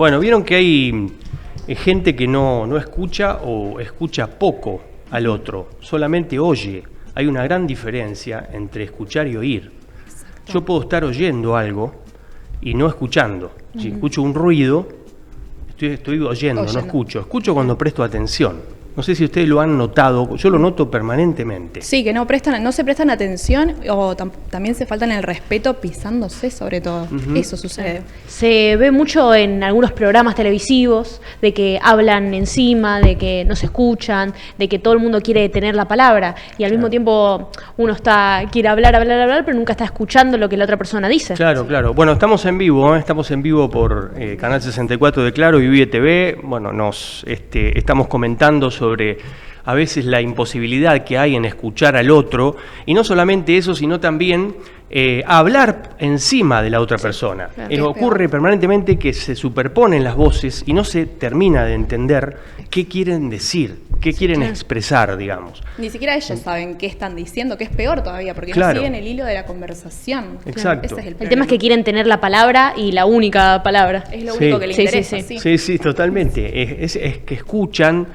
Bueno, vieron que hay gente que no escucha o escucha poco al otro, solamente oye. Hay una gran diferencia entre escuchar y oír. Exacto. Yo puedo estar oyendo algo y no escuchando. Si escucho un ruido, estoy oyendo, no escucho. Escucho cuando presto atención. No sé si ustedes lo han notado, yo lo noto permanentemente. Sí, que no se prestan atención o también se faltan el respeto pisándose sobre todo. Eso sucede. Se ve mucho en algunos programas televisivos de que hablan encima, de que no se escuchan, de que todo el mundo quiere tener la palabra y al mismo tiempo uno quiere hablar, pero nunca está escuchando lo que la otra persona dice. Claro. Bueno, estamos en vivo por Canal 64 de Claro y Vive TV. Bueno, estamos comentando sobre a veces la imposibilidad que hay en escuchar al otro, y no solamente eso, sino también hablar encima de la otra persona. Claro. Ocurre permanentemente que se superponen las voces y no se termina de entender qué quieren decir, qué quieren expresar, digamos. Ni siquiera ellos saben qué están diciendo, que es peor todavía, porque no siguen el hilo de la conversación. Exacto. Ese es el tema es que quieren tener la palabra y la única palabra. Es lo único que les interesa. Sí, totalmente. Es que escuchan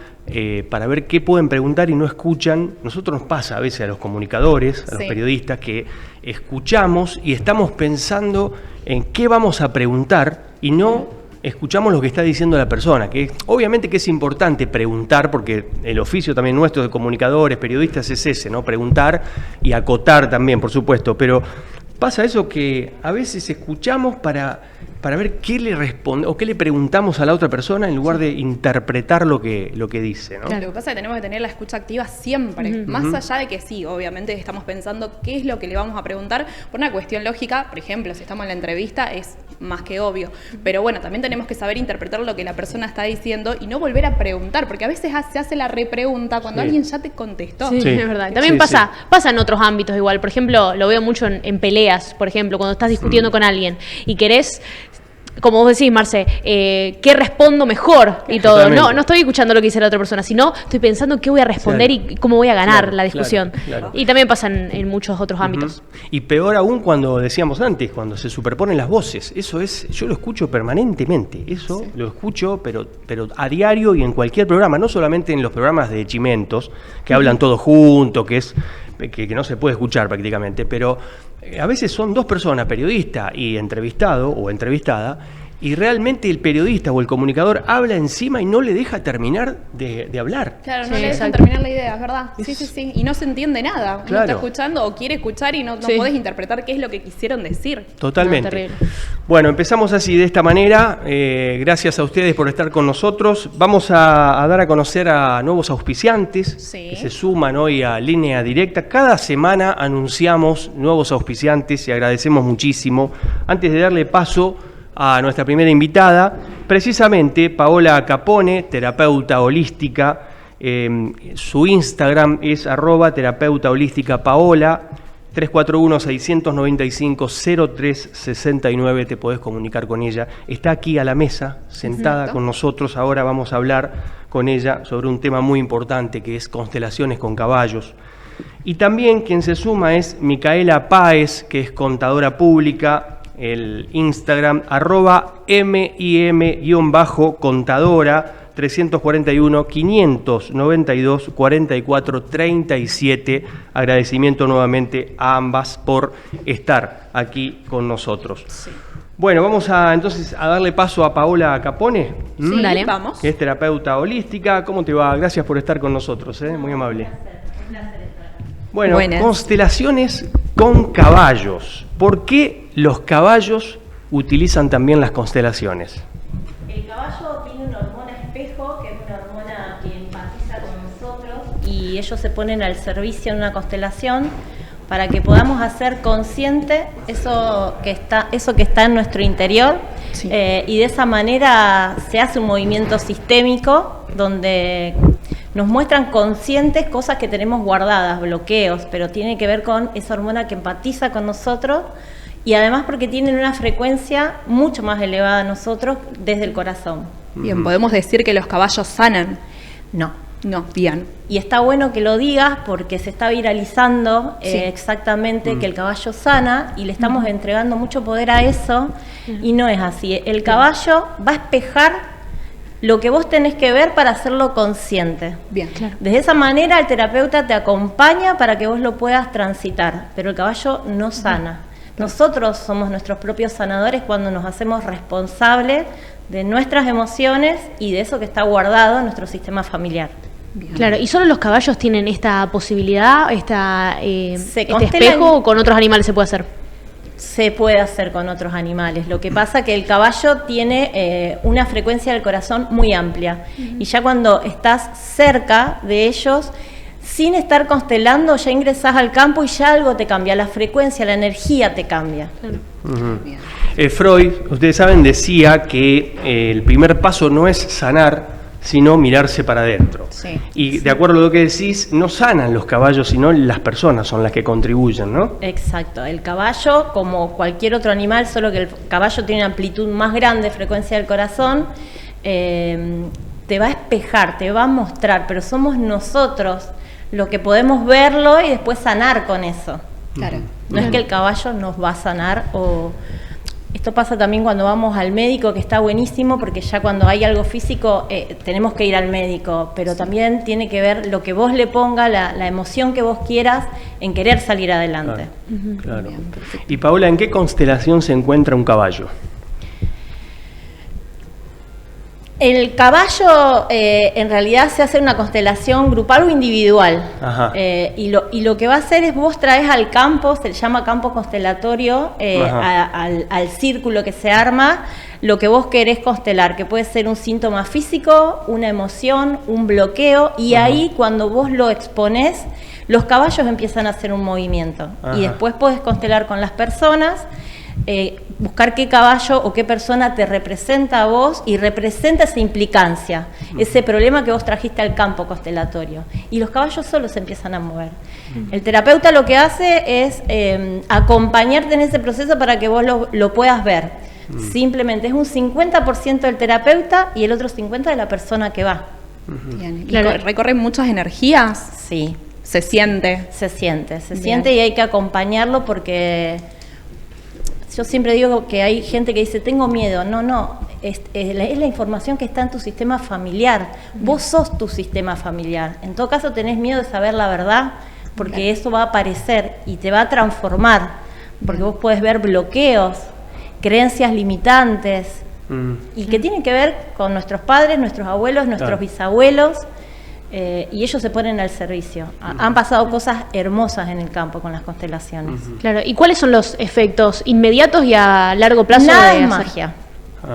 para ver qué pueden preguntar y no escuchan. Nosotros nos pasa a veces a los comunicadores, a los periodistas, que escuchamos y estamos pensando en qué vamos a preguntar y no escuchamos lo que está diciendo la persona, que obviamente que es importante preguntar, porque el oficio también nuestro de comunicadores, periodistas es ese, ¿no? Preguntar y acotar también, por supuesto, pero pasa eso que a veces escuchamos para ver qué le responde o qué le preguntamos a la otra persona en lugar de interpretar lo que dice, ¿no? Claro, lo que pasa es que tenemos que tener la escucha activa siempre, más allá de que sí, obviamente estamos pensando qué es lo que le vamos a preguntar por una cuestión lógica. Por ejemplo, si estamos en la entrevista es más que obvio, pero bueno, también tenemos que saber interpretar lo que la persona está diciendo y no volver a preguntar, porque a veces se hace la repregunta cuando alguien ya te contestó. Sí, es verdad. También pasa en otros ámbitos igual. Por ejemplo, lo veo mucho en peleas, por ejemplo, cuando estás discutiendo con alguien y querés, como vos decís, Marce, ¿qué respondo mejor? Y todo. No estoy escuchando lo que dice la otra persona, sino estoy pensando qué voy a responder y cómo voy a ganar la discusión. Claro. Y también pasa en muchos otros ámbitos. Y peor aún cuando decíamos antes, cuando se superponen las voces. Eso yo lo escucho permanentemente. Eso lo escucho, pero a diario y en cualquier programa, no solamente en los programas de Chimentos, que hablan todos juntos, que no se puede escuchar prácticamente, pero a veces son dos personas, periodista y entrevistado o entrevistada, y realmente el periodista o el comunicador habla encima y no le deja terminar de hablar. Claro, no le dejan terminar la idea, es verdad. Sí. Y no se entiende nada. Uno está escuchando o quiere escuchar y no podés interpretar qué es lo que quisieron decir. Totalmente. Bueno, empezamos así, de esta manera. Gracias a ustedes por estar con nosotros. Vamos a dar a conocer a nuevos auspiciantes que se suman hoy a Línea Directa. Cada semana anunciamos nuevos auspiciantes y agradecemos muchísimo. Antes de darle paso a nuestra primera invitada, precisamente Paola Capone, terapeuta holística. Su Instagram es @terapeuta-holística-paola, 341-695-0369, te podés comunicar con ella. Está aquí a la mesa, sentada con nosotros. Ahora vamos a hablar con ella sobre un tema muy importante que es constelaciones con caballos. Y también quien se suma es Micaela Páez, que es contadora pública. El Instagram @mim-contadora, 341-592-44-37. Agradecimiento nuevamente a ambas por estar aquí con nosotros. Bueno, vamos entonces a darle paso a Paola Capone. Sí, dale, vamos. Que es terapeuta holística. ¿Cómo te va? Gracias por estar con nosotros, muy amable. Un placer estar aquí. Bueno, constelaciones con caballos. ¿Por qué los caballos utilizan también las constelaciones? El caballo tiene una hormona espejo, que es una hormona que empatiza con nosotros, y ellos se ponen al servicio en una constelación para que podamos hacer consciente eso que está en nuestro interior, y de esa manera se hace un movimiento sistémico donde nos muestran conscientes cosas que tenemos guardadas, bloqueos, pero tiene que ver con esa hormona que empatiza con nosotros. Y además porque tienen una frecuencia mucho más elevada a nosotros desde el corazón. Bien, ¿podemos decir que los caballos sanan? No. No, bien. Y está bueno que lo digas porque se está viralizando exactamente que el caballo sana y le estamos entregando mucho poder a eso y no es así. El caballo va a espejar lo que vos tenés que ver para hacerlo consciente. Bien, claro. De esa manera el terapeuta te acompaña para que vos lo puedas transitar, pero el caballo no sana. Nosotros somos nuestros propios sanadores cuando nos hacemos responsables de nuestras emociones y de eso que está guardado en nuestro sistema familiar. Bien. Claro, ¿y solo los caballos tienen esta posibilidad, este espejo, o con otros animales se puede hacer? Se puede hacer con otros animales. Lo que pasa que el caballo tiene una frecuencia del corazón muy amplia. Y ya cuando estás cerca de ellos, sin estar constelando, ya ingresás al campo y ya algo te cambia. La frecuencia, la energía te cambia. Bien. Freud, ustedes saben, decía que el primer paso no es sanar, sino mirarse para adentro. Sí. Y de acuerdo a lo que decís, no sanan los caballos, sino las personas son las que contribuyen, ¿no? Exacto. El caballo, como cualquier otro animal, solo que el caballo tiene una amplitud más grande, frecuencia del corazón, te va a espejar, te va a mostrar, pero somos nosotros los que podemos verlo y después sanar con eso. Claro. No es que el caballo nos va a sanar o... Esto pasa también cuando vamos al médico, que está buenísimo, porque ya cuando hay algo físico tenemos que ir al médico, pero también tiene que ver lo que vos le pongas, la emoción que vos quieras en querer salir adelante. Claro. Bien, perfecto. Y Paola, ¿en qué constelación se encuentra un caballo? El caballo en realidad se hace una constelación grupal o individual. Ajá. Y lo que va a hacer es vos traes al campo, se le llama campo constelatorio, al círculo que se arma, lo que vos querés constelar, que puede ser un síntoma físico, una emoción, un bloqueo, y ahí cuando vos lo exponés, los caballos empiezan a hacer un movimiento. Y después podés constelar con las personas, buscar qué caballo o qué persona te representa a vos y representa esa implicancia, ese problema que vos trajiste al campo constelatorio. Y los caballos solos se empiezan a mover. El terapeuta lo que hace es acompañarte en ese proceso para que vos lo puedas ver. Simplemente es un 50% del terapeuta y el otro 50% de la persona que va. Bien. ¿Y Claro. recorren muchas energías? Sí, ¿Se siente? se siente Bien. y hay que acompañarlo porque... Yo siempre digo que hay gente que dice, tengo miedo. No, es la información que está en tu sistema familiar. Vos sos tu sistema familiar. En todo caso tenés miedo de saber la verdad, porque eso va a aparecer y te va a transformar. Porque vos podés ver bloqueos, creencias limitantes, y que tienen que ver con nuestros padres, nuestros abuelos, nuestros bisabuelos, y ellos se ponen al servicio. Han pasado cosas hermosas en el campo con las constelaciones. Claro, ¿y cuáles son los efectos inmediatos y a largo plazo? Nada de es hacer? magia,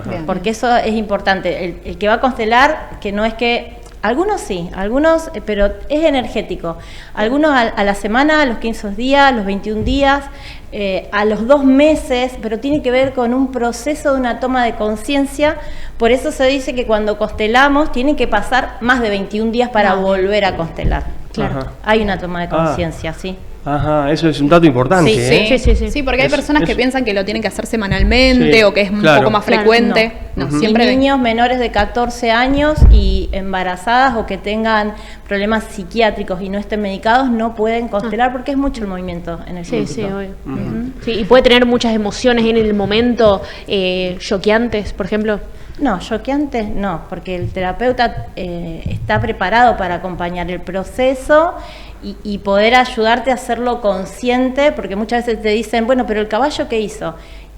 Bien. porque eso es importante. El que va a constelar, que no es que... Algunos sí, algunos, pero es energético. Algunos a la semana, a los 15 días, a los 21 días, a los 2 meses, pero tiene que ver con un proceso de una toma de conciencia. Por eso se dice que cuando constelamos tiene que pasar más de 21 días para volver a constelar. Claro. Ajá. Hay una toma de conciencia, sí. Ajá, eso es un dato importante, Sí, ¿eh? Sí. Sí, porque hay Eso- personas que eso- piensan que lo tienen que hacer semanalmente Sí, o que es un claro. poco más Claro, frecuente. No, Y siempre niños menores de 14 años y embarazadas o que tengan problemas psiquiátricos y no estén medicados no pueden constelar porque es mucho el movimiento en el Sí, cuerpo. sí, obvio. Sí, y puede tener muchas emociones en el momento, choqueantes, por ejemplo. No, choqueantes no, porque el terapeuta está preparado para acompañar el proceso y poder ayudarte a hacerlo consciente, porque muchas veces te dicen, bueno, pero el caballo ¿qué hizo?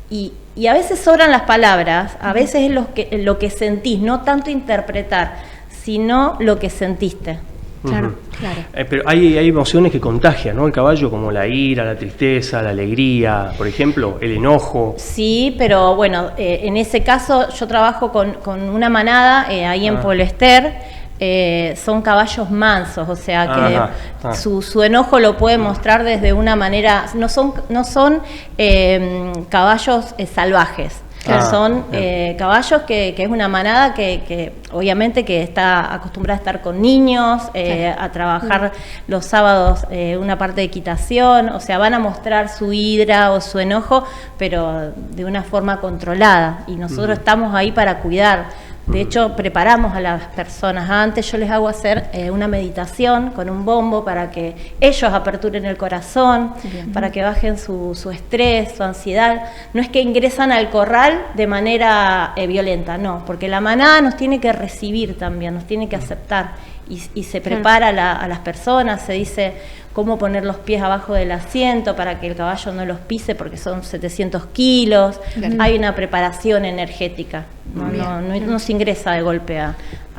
Y a veces sobran las palabras, a veces es lo que sentís, no tanto interpretar, sino lo que sentiste. Claro. Claro. Pero hay emociones que contagian, ¿no? El caballo, como la ira, la tristeza, la alegría, por ejemplo, el enojo. Sí, pero bueno, en ese caso yo trabajo con una manada ahí en Polester. Son caballos mansos, o sea que su enojo lo puede mostrar desde una manera, no son caballos salvajes. Son caballos que es una manada que obviamente que está acostumbrada a estar con niños, a trabajar los sábados una parte de equitación, o sea, van a mostrar su ira o su enojo, pero de una forma controlada, y nosotros estamos ahí para cuidar De hecho, preparamos a las personas. Antes yo les hago hacer una meditación con un bombo para que ellos aperturen el corazón, para que bajen su estrés, su ansiedad. No es que ingresan al corral de manera violenta, no, porque la manada nos tiene que recibir también, nos tiene que aceptar. Y se prepara a las personas, se dice cómo poner los pies abajo del asiento para que el caballo no los pise porque son 700 kilos. Hay una preparación energética, no se ingresa de golpe a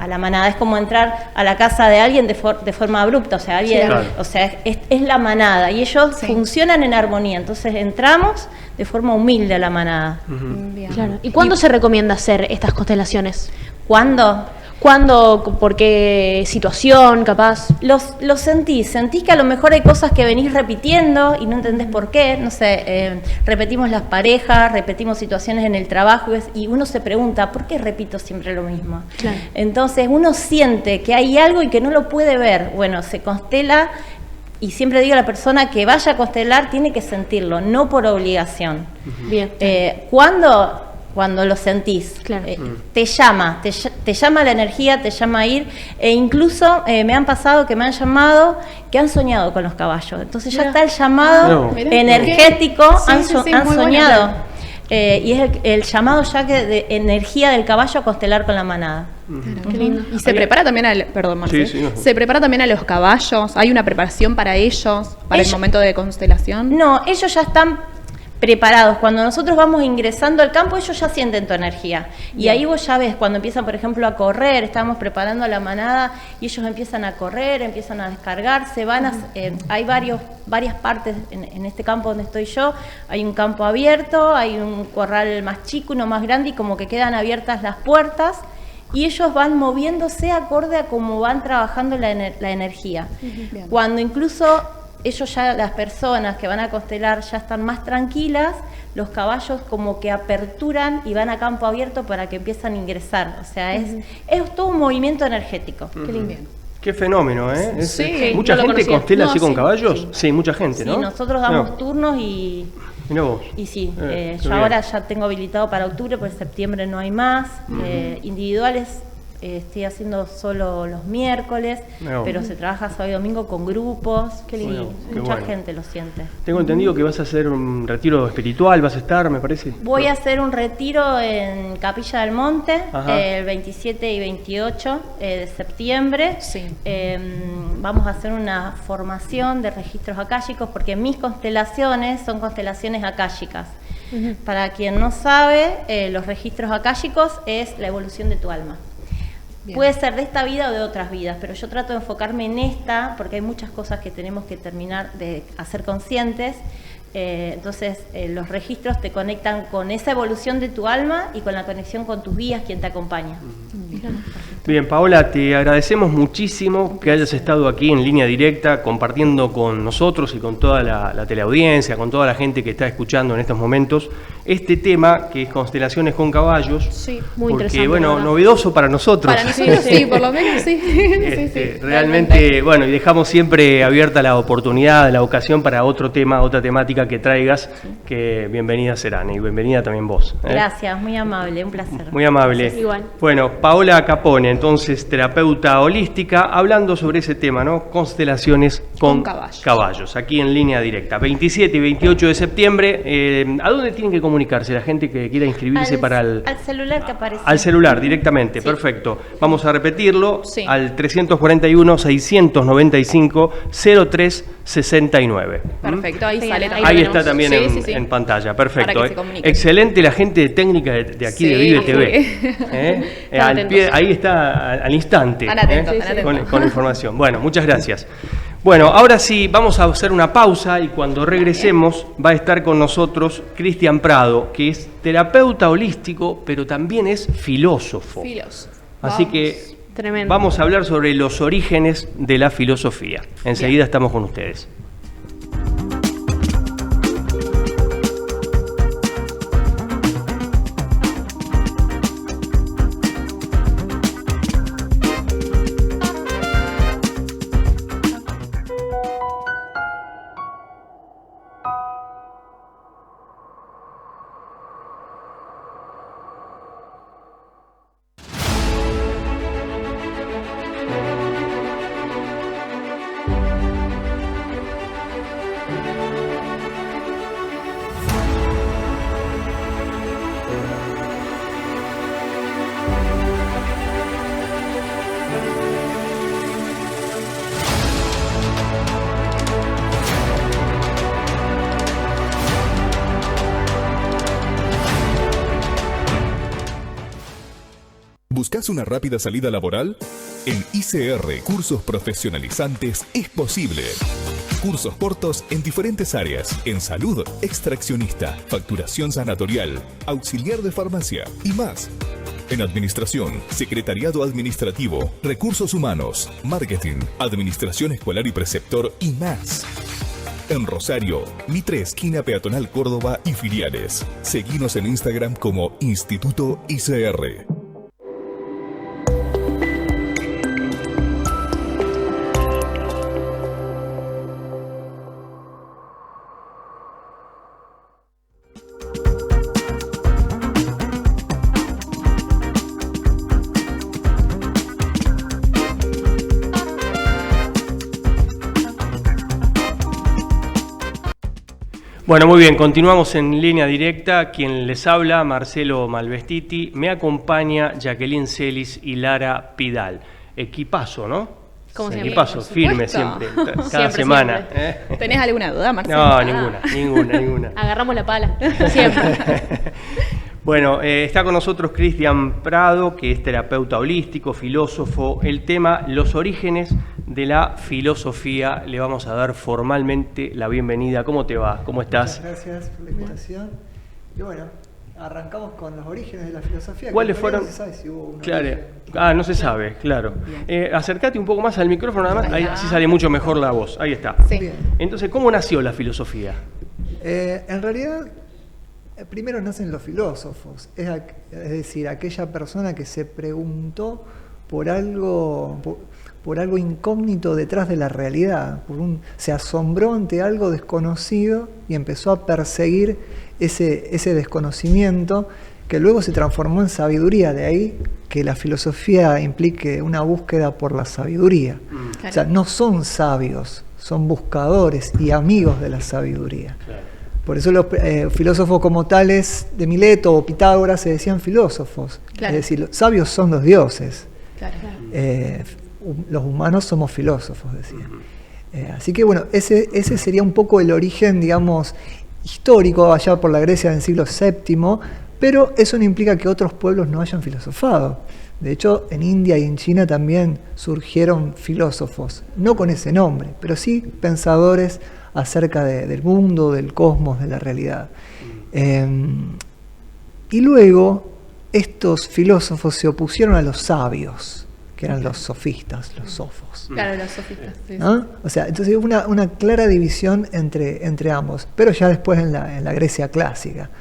la manada. Es como entrar a la casa de alguien de forma abrupta, o sea, es la manada y ellos funcionan en armonía. Entonces entramos de forma humilde a la manada. Claro. ¿Y cuándo se recomienda hacer estas constelaciones? ¿Cuándo? ¿Cuándo? ¿Por qué situación, capaz? Lo sentís que a lo mejor hay cosas que venís repitiendo y no entendés por qué, no sé, repetimos las parejas, repetimos situaciones en el trabajo y uno se pregunta, ¿por qué repito siempre lo mismo? Claro. Entonces uno siente que hay algo y que no lo puede ver, bueno, se constela y siempre digo a la persona que vaya a constelar tiene que sentirlo, no por obligación. Bien. Cuando lo sentís, Claro. te llama la energía, te llama a ir, e incluso me han pasado que me han llamado, que han soñado con los caballos, entonces ya está el llamado energético, han soñado, y es el llamado ya de energía del caballo a constelar con la manada. Qué lindo. Y se prepara también se prepara también a los caballos, hay una preparación para ellos, para el momento de constelación. No, ellos ya están preparados. Cuando nosotros vamos ingresando al campo, ellos ya sienten tu energía. Y ahí vos ya ves, cuando empiezan, por ejemplo, a correr, estamos preparando a la manada y ellos empiezan a correr, empiezan a descargarse, hay varias partes en este campo donde estoy yo. Hay un campo abierto, hay un corral más chico, uno más grande, y como que quedan abiertas las puertas y ellos van moviéndose acorde a cómo van trabajando la energía. Cuando incluso ellos ya, las personas que van a constelar ya están más tranquilas, los caballos como que aperturan y van a campo abierto para que empiezan a ingresar. O sea, es todo un movimiento energético. Qué lindo. Qué fenómeno, ¿eh? Sí, ¿Mucha no lo gente conocía. constela así con sí, caballos? Sí, mucha gente, ¿no? Sí, nosotros damos turnos y Mirá vos. sí, Qué yo bien. ahora ya tengo habilitado para octubre, porque en septiembre no hay más. Individuales estoy haciendo solo los miércoles, No. pero se trabaja sábado y domingo con grupos. Qué lindo. Bueno, qué Mucha bueno. gente lo siente. Tengo entendido que vas a hacer un retiro espiritual, vas a estar, me parece. Voy a hacer un retiro en Capilla del Monte Ajá. el 27 y 28 de septiembre. Sí. Vamos a hacer una formación de registros akáshicos porque mis constelaciones son constelaciones akáshicas. Para quien no sabe, los registros akáshicos es la evolución de tu alma. Bien. Puede ser de esta vida o de otras vidas, pero yo trato de enfocarme en esta porque hay muchas cosas que tenemos que terminar de hacer conscientes. Entonces, los registros te conectan con esa evolución de tu alma y con la conexión con tus guías, quien te acompaña. Bien, Paola, te agradecemos muchísimo que hayas estado aquí en línea directa compartiendo con nosotros y con toda la teleaudiencia, con toda la gente que está escuchando en estos momentos este tema que es constelaciones con caballos. Sí, muy porque, interesante, bueno, la verdad. novedoso para nosotros. Para nosotros sí, por lo menos sí. Realmente, bueno, y dejamos siempre abierta la oportunidad, la ocasión para otro tema, otra temática que traigas, que bienvenida serán y bienvenida también vos. Gracias, muy amable, un placer. Muy amable. Igual. Bueno, Paola Capone, entonces terapeuta holística, hablando sobre ese tema, ¿no? Constelaciones con caballos, aquí en línea directa. 27 y 28 de septiembre, ¿a dónde tienen que comunicarse la gente que quiera inscribirse para el... Al celular que aparece. Al celular, directamente, Sí. Perfecto. Vamos a repetirlo, Sí. al 341-695-0369. Perfecto, ahí Sí, sale ahí también. Ahí tenemos. está también Sí, en, sí, sí. en pantalla, perfecto. Para que se comuniquen. Excelente la gente técnica de aquí de Sí, Vive sí. TV. Están Al pie, atentos. ahí está al instante. Están atentos, están Con atentos. información. Bueno, muchas gracias. Bueno, ahora sí, vamos a hacer una pausa y cuando regresemos va a estar con nosotros Cristian Prado, que es terapeuta holístico, pero también es filósofo. Filósofo. Así Vamos. que Tremendo. vamos a hablar sobre los orígenes de la filosofía. Enseguida estamos con ustedes. ¿Buscas una rápida salida laboral? En ICR Cursos Profesionalizantes es posible. Cursos cortos en diferentes áreas, en salud, extraccionista, facturación sanatorial, auxiliar de farmacia y más. En administración, secretariado administrativo, recursos humanos, marketing, administración escolar y preceptor y más. En Rosario, Mitre esquina Peatonal Córdoba y filiales. Seguinos en Instagram como Instituto ICR. Bueno, muy bien, continuamos en línea directa. Quien les habla, Marcelo Malvestiti. Me acompaña Jacqueline Celis y Lara Pidal. Equipazo, ¿no? Como siempre. Equipazo, firme siempre, cada semana. Siempre. ¿Tenés alguna duda, Marcelo? No, ninguna. Agarramos la pala, siempre. Bueno, está con nosotros Cristian Prado, que es terapeuta holístico, filósofo. El tema, los orígenes de la filosofía. Le vamos a dar formalmente la bienvenida. ¿Cómo te va? ¿Cómo estás? Muchas gracias por la invitación. Y bueno, arrancamos con los orígenes de la filosofía. ¿Cuáles fueron? No se sabe si hubo un Claro. origen. No se sabe, claro. Acércate un poco más al micrófono, nada más. Ahí, así sale mucho mejor la voz. Ahí está. Sí. Bien. Entonces, ¿cómo nació la filosofía? En realidad, primero nacen los filósofos. Es decir, aquella persona que se preguntó por algo incógnito detrás de la realidad. Se asombró ante algo desconocido y empezó a perseguir ese desconocimiento, que luego se transformó en sabiduría. De ahí que la filosofía implique una búsqueda por la sabiduría. Claro. O sea, no son sabios, son buscadores y amigos de la sabiduría. Claro. Por eso los filósofos como tales de Mileto o Pitágoras se decían filósofos. Claro. Es decir, los sabios son los dioses. Claro. Los humanos somos filósofos, decían. Así que bueno, ese sería un poco el origen, digamos, histórico allá por la Grecia del siglo VII, pero eso no implica que otros pueblos no hayan filosofado. De hecho, en India y en China también surgieron filósofos, no con ese nombre, pero sí pensadores acerca del mundo, del cosmos, de la realidad. Y luego, estos filósofos se opusieron a los sabios, que eran los sofistas, los sofos. Claro, los sofistas. Sí. ¿No? O sea, entonces hubo una clara división entre ambos, pero ya después en la Grecia clásica.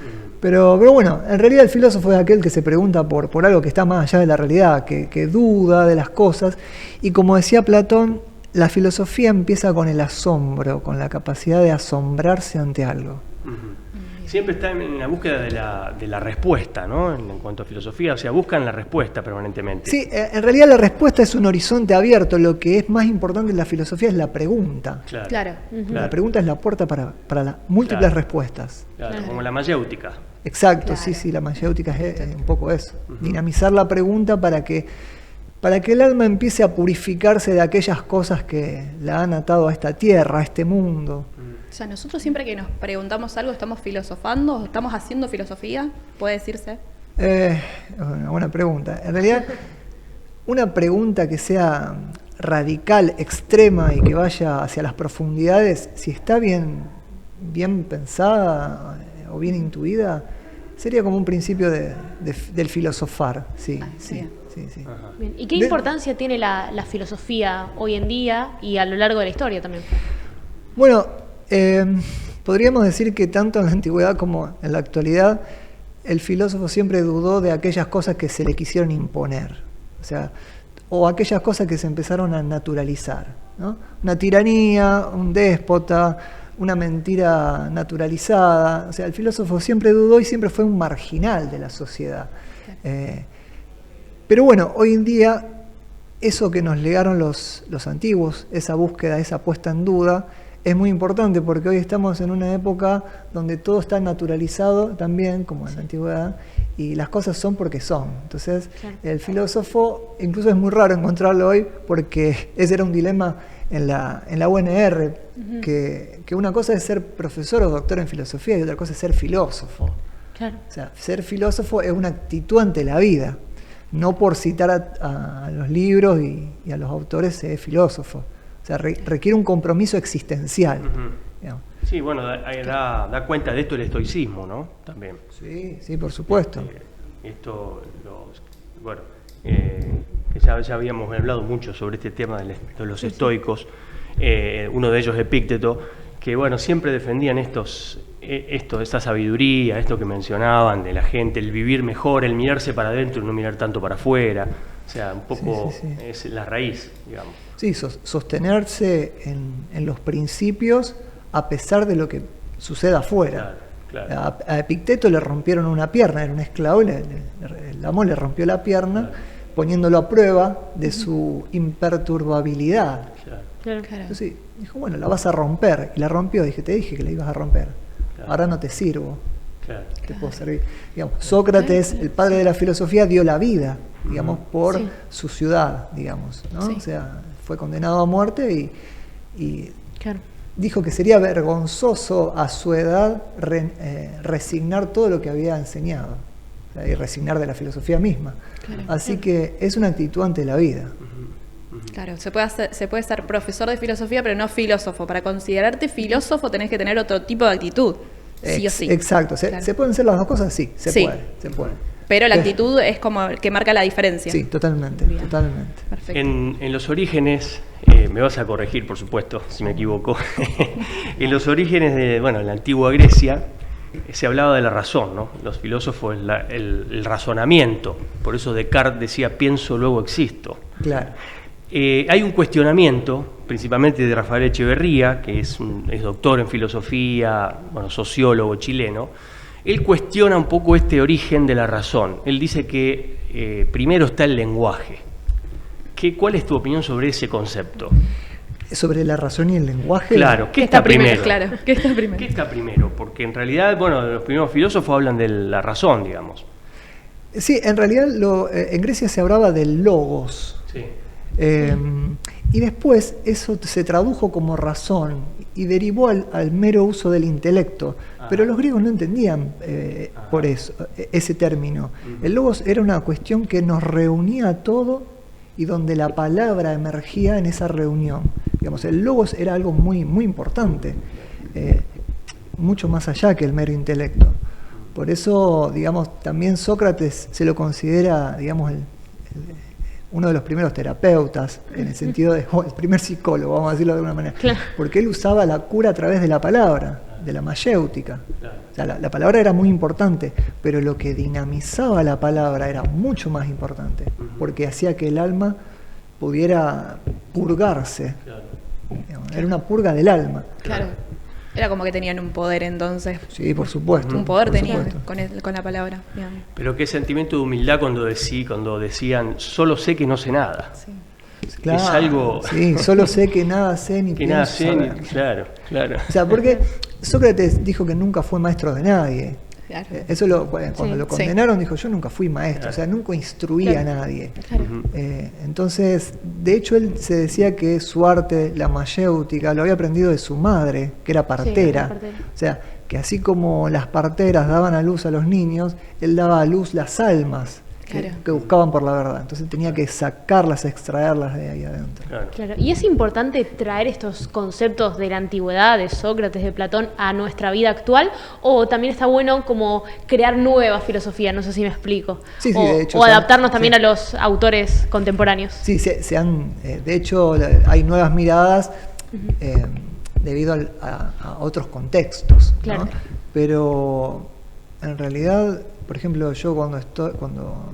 Pero bueno, en realidad el filósofo es aquel que se pregunta por algo que está más allá de la realidad, que duda de las cosas. Y como decía Platón, la filosofía empieza con el asombro, con la capacidad de asombrarse ante algo. Siempre está en la búsqueda de la respuesta, ¿no? En cuanto a filosofía, o sea, buscan la respuesta permanentemente. Sí, en realidad la respuesta es un horizonte abierto. Lo que es más importante en la filosofía es la pregunta. Claro. La pregunta es la puerta para las múltiples respuestas. Claro, como la mayéutica. Exacto, Claro. sí, la mayéutica es un poco eso. Dinamizar la pregunta para que el alma empiece a purificarse de aquellas cosas que la han atado a esta tierra, a este mundo. O sea, nosotros siempre que nos preguntamos algo, ¿estamos filosofando? ¿Estamos haciendo filosofía? ¿Puede decirse? Una buena pregunta. En realidad, una pregunta que sea radical, extrema y que vaya hacia las profundidades, si está bien pensada o bien intuida, sería como un principio del filosofar. Sí. Bien. Bien. ¿Y qué importancia tiene la filosofía hoy en día y a lo largo de la historia también? Bueno, podríamos decir que tanto en la antigüedad como en la actualidad, el filósofo siempre dudó de aquellas cosas que se le quisieron imponer, o aquellas cosas que se empezaron a naturalizar, ¿no? Una tiranía, un déspota, una mentira naturalizada. O sea, el filósofo siempre dudó y siempre fue un marginal de la sociedad. Pero bueno, hoy en día, eso que nos legaron los antiguos, esa búsqueda, esa puesta en duda, es muy importante porque hoy estamos en una época donde todo está naturalizado también, como en la antigüedad, y las cosas son porque son. Entonces, el filósofo, incluso es muy raro encontrarlo hoy porque ese era un dilema en la UNR, que una cosa es ser profesor o doctor en filosofía y otra cosa es ser filósofo. Claro. O sea, ser filósofo es una actitud ante la vida. no por citar a los libros y a los autores se es filósofo. O sea, requiere un compromiso existencial. Digamos. Sí, bueno, da cuenta de esto el estoicismo, ¿no? También. Sí, por supuesto. Que ya habíamos hablado mucho sobre este tema de los estoicos, uno de ellos Epícteto, que bueno, siempre defendían esta sabiduría, esto que mencionaban de la gente, el vivir mejor, el mirarse para adentro y no mirar tanto para afuera. O sea, un poco es la raíz, digamos. Sí, sostenerse en los principios a pesar de lo que suceda afuera. Claro. A Epicteto le rompieron una pierna, era un esclavo, el amo le rompió la pierna, poniéndolo a prueba de su imperturbabilidad. Claro. Entonces dijo, bueno, la vas a romper. Y la rompió, te dije que la ibas a romper. Claro. Ahora no te sirvo. Claro. Te puedo servir. Digamos, Sócrates, el padre de la filosofía, dio la vida, digamos, por su ciudad, digamos, ¿no? O sea, fue condenado a muerte y dijo que sería vergonzoso a su edad resignar todo lo que había enseñado, o sea, y resignar de la filosofía misma. Así que es una actitud ante la vida. Claro, se puede ser profesor de filosofía, pero no filósofo. Para considerarte filósofo tenés que tener otro tipo de actitud, sí o sí. Exacto, ¿se pueden ser las dos cosas? Sí, se puede. Pero la actitud es como que marca la diferencia. Sí, totalmente. Perfecto. En los orígenes, me vas a corregir, por supuesto, si me equivoco. En los orígenes de la antigua Grecia se hablaba de la razón, ¿no? Los filósofos, el razonamiento. Por eso Descartes decía, pienso, luego existo. Claro. Hay un cuestionamiento, principalmente de Rafael Echeverría, que es doctor en filosofía, sociólogo chileno. Él cuestiona un poco este origen de la razón. Él dice que primero está el lenguaje. ¿Cuál es tu opinión sobre ese concepto? ¿Sobre la razón y el lenguaje? Claro, ¿qué está primero? Claro, ¿qué está primero? ¿Qué está primero? Porque en realidad, los primeros filósofos hablan de la razón, digamos. Sí, en realidad en Grecia se hablaba del logos. Sí. Y después eso se tradujo como razón y derivó al mero uso del intelecto. Pero los griegos no entendían por eso ese término. El logos era una cuestión que nos reunía a todo y donde la palabra emergía en esa reunión. Digamos, el logos era algo muy, muy importante, mucho más allá que el mero intelecto. Por eso, digamos, también Sócrates se lo considera, digamos, uno de los primeros terapeutas, en el sentido de el primer psicólogo, vamos a decirlo de alguna manera, porque él usaba la cura a través de la palabra, de la mayéutica. O sea, la palabra era muy importante, pero lo que dinamizaba la palabra era mucho más importante, porque hacía que el alma pudiera purgarse. Era una purga del alma. Claro. Era como que tenían un poder entonces. Sí, por supuesto. Un poder tenían con la palabra. Digamos. Pero qué sentimiento de humildad cuando decían, solo sé que no sé nada. Sí. Claro, es algo... Sí, solo sé que nada sé ni que pienso nada sé saber. Claro. O sea, porque Sócrates dijo que nunca fue maestro de nadie. Claro. Eso cuando lo condenaron dijo, yo nunca fui maestro, o sea, nunca instruía a nadie. Claro. Entonces, de hecho, él se decía que su arte, la mayéutica, lo había aprendido de su madre, que era partera. O sea, que así como las parteras daban a luz a los niños, él daba a luz las almas que buscaban por la verdad. Entonces tenía que sacarlas, extraerlas de ahí adentro. Claro. Y es importante traer estos conceptos de la antigüedad, de Sócrates, de Platón, a nuestra vida actual, o también está bueno como crear nueva filosofía, no sé si me explico. Sí, de hecho, o adaptarnos también a los autores contemporáneos. Sí, de hecho hay nuevas miradas debido a otros contextos, ¿no? Pero en realidad, por ejemplo, yo cuando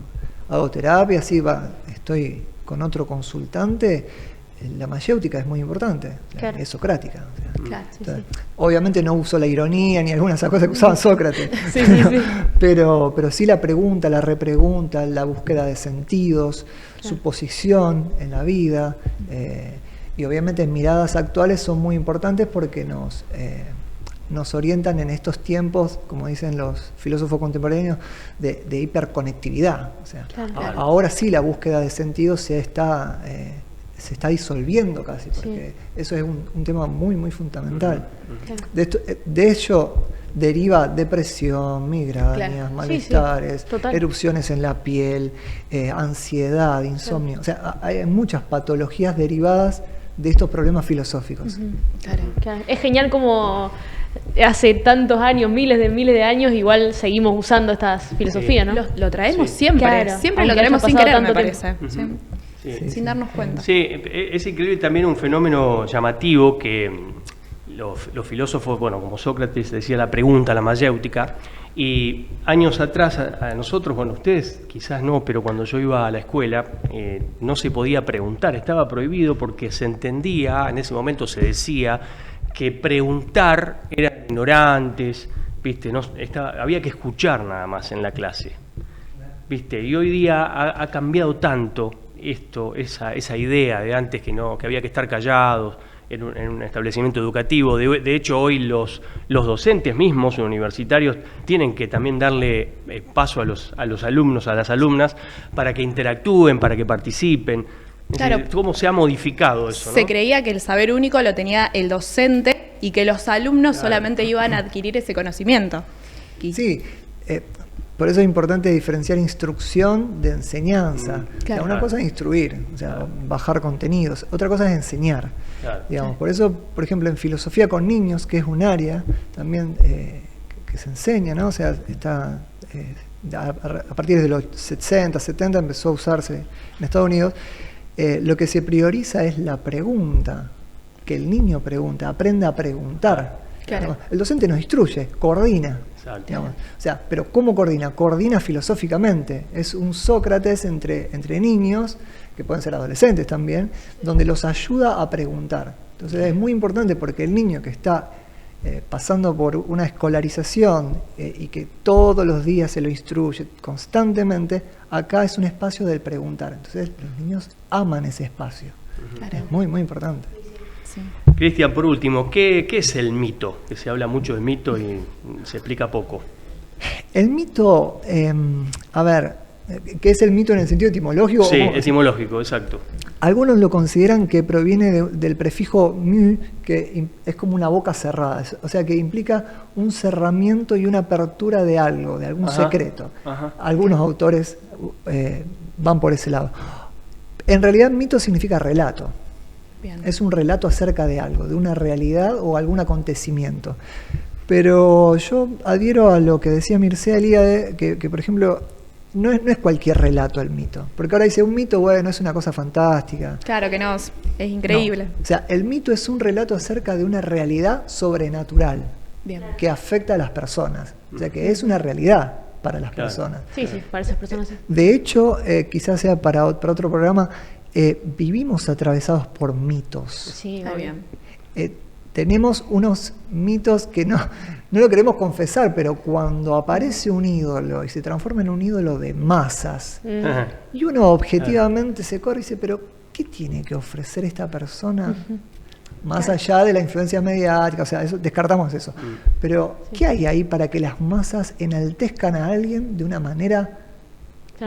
hago terapia, estoy con otro consultante, la mayéutica es muy importante, es socrática. Entonces, obviamente no uso la ironía ni algunas de esas cosas que usaba Sócrates, pero sí la pregunta, la repregunta, la búsqueda de sentidos, su posición en la vida, y obviamente miradas actuales son muy importantes porque nos orientan en estos tiempos, como dicen los filósofos contemporáneos, de hiperconectividad. O sea, ahora sí la búsqueda de sentido se se está disolviendo casi, porque eso es un tema muy, muy fundamental. De hecho, deriva depresión, migrañas, malestares, erupciones en la piel, ansiedad, insomnio. O sea, hay muchas patologías derivadas de estos problemas filosóficos. Es genial como hace tantos años, miles de años, igual seguimos usando estas filosofías, ¿no? Lo traemos siempre, siempre lo traemos sin querer, me parece. Sin darnos cuenta. Sí, es increíble también un fenómeno llamativo que los filósofos, bueno, como Sócrates decía la pregunta, la mayéutica, y años atrás a nosotros, bueno, ustedes quizás no, pero cuando yo iba a la escuela no se podía preguntar, estaba prohibido porque se entendía, en ese momento se decía que preguntar eran ignorantes, ¿viste? Había que escuchar nada más en la clase, ¿viste? Y hoy día ha cambiado tanto esa idea de antes que había que estar callados en un establecimiento educativo. De hecho, hoy los docentes mismos universitarios tienen que también darle paso a los alumnos, a las alumnas, para que interactúen, para que participen. Claro. ¿Cómo se ha modificado eso? Se creía que el saber único lo tenía el docente y que los alumnos solamente iban a adquirir ese conocimiento. Sí, por eso es importante diferenciar instrucción de enseñanza. O sea, una cosa es instruir, o sea, bajar contenidos. Otra cosa es enseñar. Digamos. Por eso, por ejemplo, en filosofía con niños, que es un área también que se enseña, ¿no? O sea, está a partir de los 60, 70 empezó a usarse en Estados Unidos. Lo que se prioriza es la pregunta, que el niño pregunta, aprenda a preguntar. Claro. El docente nos instruye, coordina. O sea, pero ¿cómo coordina? Coordina filosóficamente. Es un Sócrates entre niños, que pueden ser adolescentes también, donde los ayuda a preguntar. Entonces es muy importante porque el niño que está pasando por una escolarización y que todos los días se lo instruye constantemente, acá es un espacio del preguntar. Entonces los niños aman ese espacio. Es muy, muy importante. Cristian, por último, ¿qué es el mito? Que se habla mucho del mito y se explica poco. El mito, ¿qué es el mito en el sentido etimológico? Sí, etimológico, exacto. Algunos lo consideran que proviene del prefijo mu, que es como una boca cerrada, o sea que implica un cerramiento y una apertura de algo, de algún secreto. Algunos autores van por ese lado. En realidad mito significa relato. Bien. Es un relato acerca de algo, de una realidad o algún acontecimiento. Pero yo adhiero a lo que decía Mircea Eliade, que por ejemplo, no es cualquier relato el mito. Porque ahora dice, un mito, bueno, es una cosa fantástica. Claro que no, es increíble. No. O sea, el mito es un relato acerca de una realidad sobrenatural. Bien. Que afecta a las personas. O sea, que es una realidad para las personas. Sí, para esas personas. Sí. De hecho, quizás sea para otro programa, vivimos atravesados por mitos. Sí, bien. Tenemos unos mitos que no lo queremos confesar, pero cuando aparece un ídolo y se transforma en un ídolo de masas, y uno objetivamente se corre y dice, pero ¿qué tiene que ofrecer esta persona? Más allá de la influencia mediática, o sea, descartamos eso. Pero, ¿qué hay ahí para que las masas enaltezcan a alguien de una manera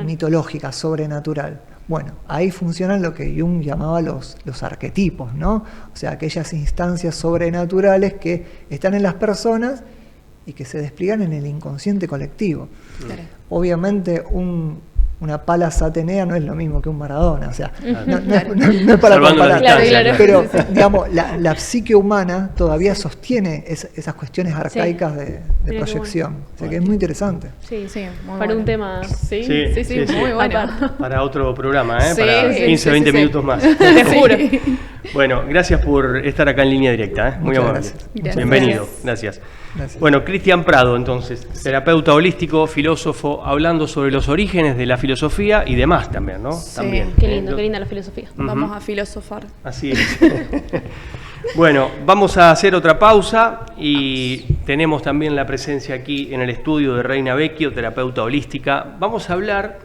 mitológica, sobrenatural? Bueno, ahí funcionan lo que Jung llamaba los arquetipos, ¿no? O sea, aquellas instancias sobrenaturales que están en las personas y que se despliegan en el inconsciente colectivo. Claro. Obviamente una Palas Atenea no es lo mismo que un Maradona, o sea, no es para comparar. Claro. Pero, digamos, la psique humana todavía sostiene esas cuestiones arcaicas de proyección. O sea, que es muy interesante. Sí, muy para un tema. Sí, muy bueno. Para otro programa, Sí, para 15, 20 minutos más. Te juro. Bueno, gracias por estar acá en Línea Directa. Muy amable. Gracias. Bienvenido. Gracias. Bueno, Cristian Prado, entonces, terapeuta holístico, filósofo, hablando sobre los orígenes de la filosofía y demás también, ¿no? Sí. También. Qué linda la filosofía. Vamos a filosofar. Así es. Bueno, vamos a hacer otra pausa y tenemos también la presencia aquí en el estudio de Reina Vecchio, terapeuta holística. Vamos a hablar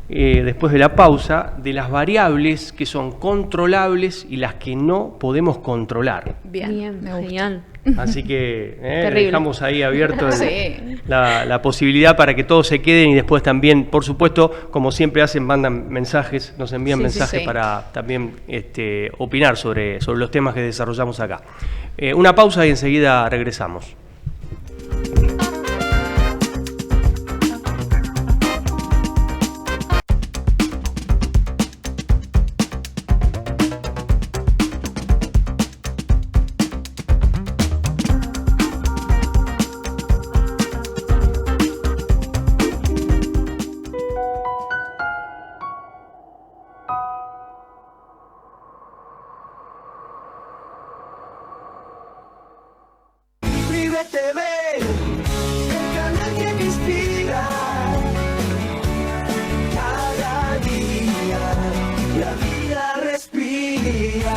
después de la pausa, de las variables que son controlables y las que no podemos controlar. Bien, me gusta. Genial. Así que Terrible. dejamos ahí abierto Sí. la posibilidad para que todos se queden y después también, por supuesto, como siempre hacen, mandan mensajes, nos envían Sí, sí, mensajes sí. para también opinar sobre los temas que desarrollamos acá. Una pausa y enseguida regresamos. Vive TV, el canal que me inspira. Cada día la vida respira.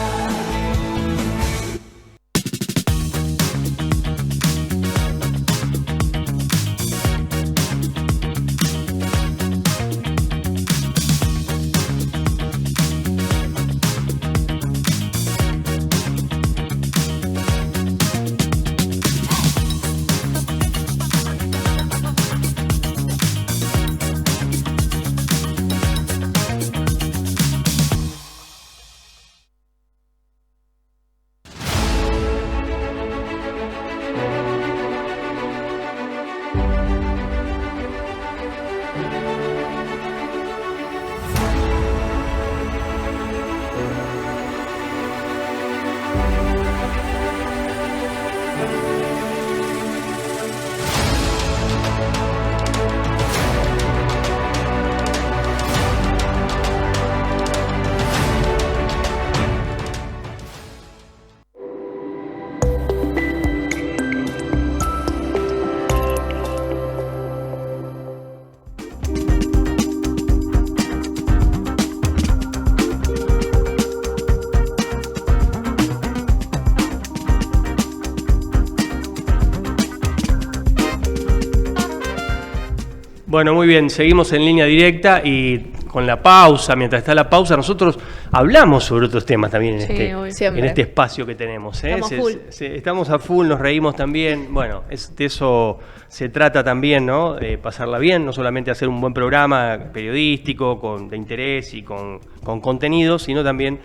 Bueno, muy bien, seguimos en línea directa y con la pausa, mientras está la pausa, nosotros hablamos sobre otros temas también en, Sí, obvio. Siempre. este espacio que tenemos. Estamos full. Estamos a full, nos reímos también. Bueno, de eso se trata también, ¿no? De pasarla bien, no solamente hacer un buen programa periodístico, de interés y con contenido, sino también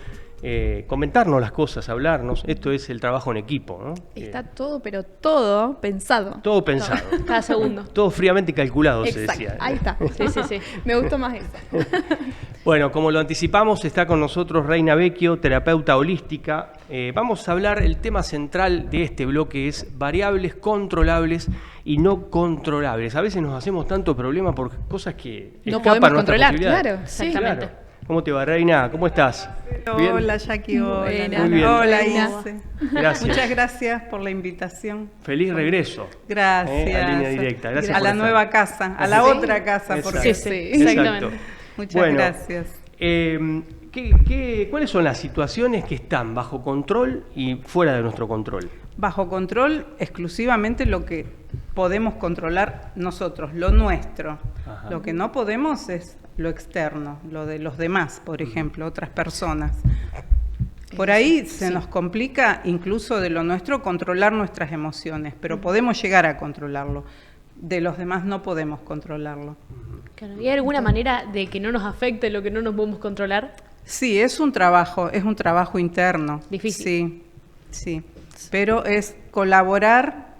comentarnos las cosas, hablarnos. Esto es el trabajo en equipo, ¿no? Está todo, pero todo pensado. Todo pensado. Cada segundo. Todo fríamente calculado, se Exacto, decía. ahí está. Sí, sí, sí. Me gustó más eso. Bueno, como lo anticipamos, está con nosotros Reina Vecchio, terapeuta holística. Vamos a hablar, el tema central de este bloque es variables controlables y no controlables. A veces nos hacemos tanto problema por cosas que No escapan podemos a nuestras controlar, posibilidades. claro. Exactamente. Claro. ¿Cómo te va, Reina? ¿Cómo estás? ¿Bien? Hola Jackie, hola. Buena. Muy bien. Hola Buena. Ilse. Gracias. Muchas gracias por la invitación. Feliz regreso. Gracias. A Línea Directa. Gracias a por la estar. nueva casa, a la Sí. otra casa. Exacto. Porque... Sí, sí, Exacto. exactamente. Muchas Bueno, gracias. ¿Cuáles son las situaciones que están bajo control y fuera de nuestro control? Bajo control exclusivamente lo que podemos controlar nosotros, lo nuestro. Ajá. Lo que no podemos es lo externo, lo de los demás, por ejemplo, otras personas. Por ahí se nos complica incluso de lo nuestro controlar nuestras emociones, pero podemos llegar a controlarlo. De los demás no podemos controlarlo. Claro. ¿Y hay alguna manera de que no nos afecte lo que no nos podemos controlar? Sí, es un trabajo interno. Difícil. Sí. Pero es colaborar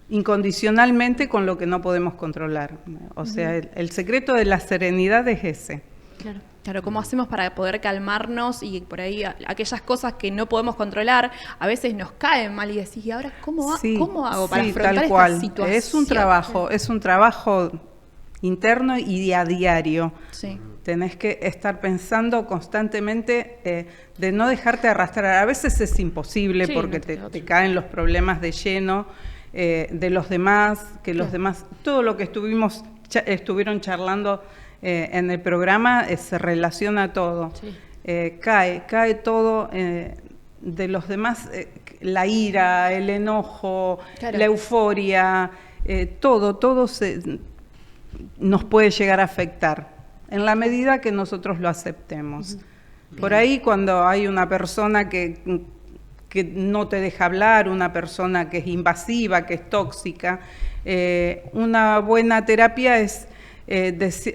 incondicionalmente con lo que no podemos controlar. O sea, el secreto de la serenidad es ese. Claro. Claro, ¿cómo hacemos para poder calmarnos y por ahí aquellas cosas que no podemos controlar a veces nos caen mal y decís, ¿y ahora cómo hago para sí, afrontar tal esta cual. situación? Es un trabajo interno y a diario. Sí. Tenés que estar pensando constantemente de no dejarte arrastrar. A veces es imposible Sí, porque no te queda te otra. caen los problemas de lleno de los demás, que los demás, todo lo que estuvieron charlando en el programa se relaciona a todo. Sí. Cae todo de los demás, la ira, el enojo, Claro. la euforia, todo nos puede llegar a afectar. en la medida que nosotros lo aceptemos. Por ahí cuando hay una persona que no te deja hablar, una persona que es invasiva, que es tóxica, una buena terapia es,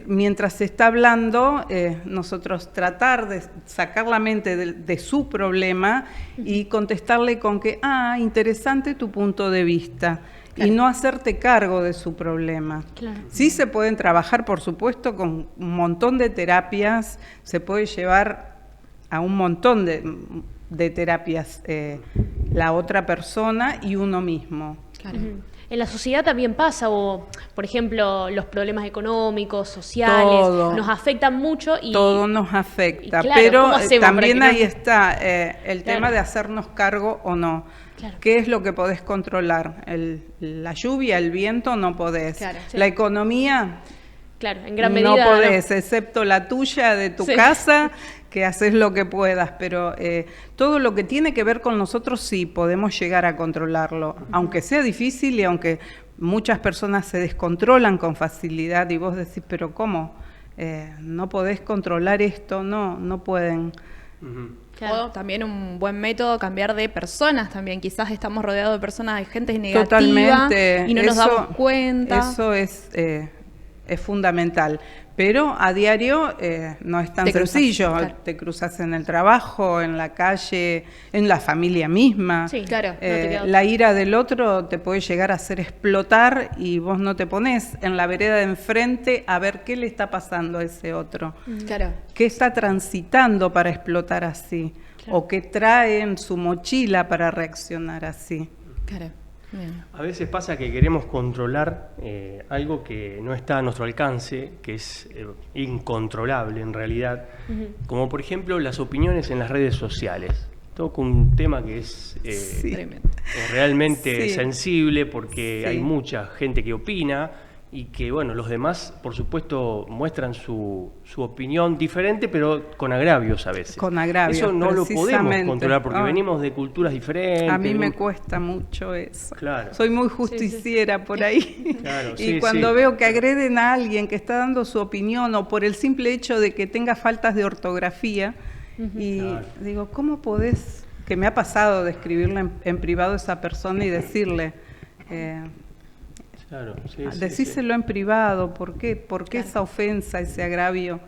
mientras se está hablando, nosotros tratar de sacar la mente de su problema y contestarle con que, interesante tu punto de vista. Claro. Y no hacerte cargo de su problema. Claro. Sí se pueden trabajar, por supuesto, con un montón de terapias, se puede llevar a un montón de terapias la otra persona y uno mismo. Claro. En la sociedad también pasa, o por ejemplo, los problemas económicos, sociales, nos afectan mucho. Todo nos afecta, claro, pero también ahí está el tema de hacernos cargo o no. Claro. ¿Qué es lo que podés controlar? La lluvia, el viento, no podés. Claro, sí. La economía, claro, en gran medida, no podés, excepto la tuya, de tu casa, que haces lo que puedas, pero todo lo que tiene que ver con nosotros sí podemos llegar a controlarlo, aunque sea difícil y aunque muchas personas se descontrolan con facilidad y vos decís, pero ¿cómo? ¿No podés controlar esto? No pueden. Claro. O también un buen método, cambiar de personas también. Quizás estamos rodeados de personas, de gente negativa. Totalmente. Y no nos damos cuenta. Eso es fundamental. Pero a diario no es tan sencillo. Claro. Te cruzas en el trabajo, en la calle, en la familia misma. Sí, claro. La ira del otro te puede llegar a hacer explotar y vos no te pones en la vereda de enfrente a ver qué le está pasando a ese otro. Claro. ¿Qué está transitando para explotar así? Claro. O qué trae en su mochila para reaccionar así. Claro. Bien. A veces pasa que queremos controlar algo que no está a nuestro alcance, que es incontrolable en realidad, como por ejemplo las opiniones en las redes sociales. Toco un tema que es realmente sensible porque hay mucha gente que opina y que, bueno, los demás, por supuesto, muestran su opinión diferente, pero con agravios a veces. Con agravios, eso no lo podemos controlar porque venimos de culturas diferentes. A mí me cuesta mucho eso. Claro. Soy muy justiciera por ahí. Claro, y cuando veo que agreden a alguien que está dando su opinión o por el simple hecho de que tenga faltas de ortografía, y digo, ¿cómo podés? Que me ha pasado de escribirle en privado a esa persona y decirle... Claro, decíselo en privado, ¿por qué esa ofensa, ese agravio?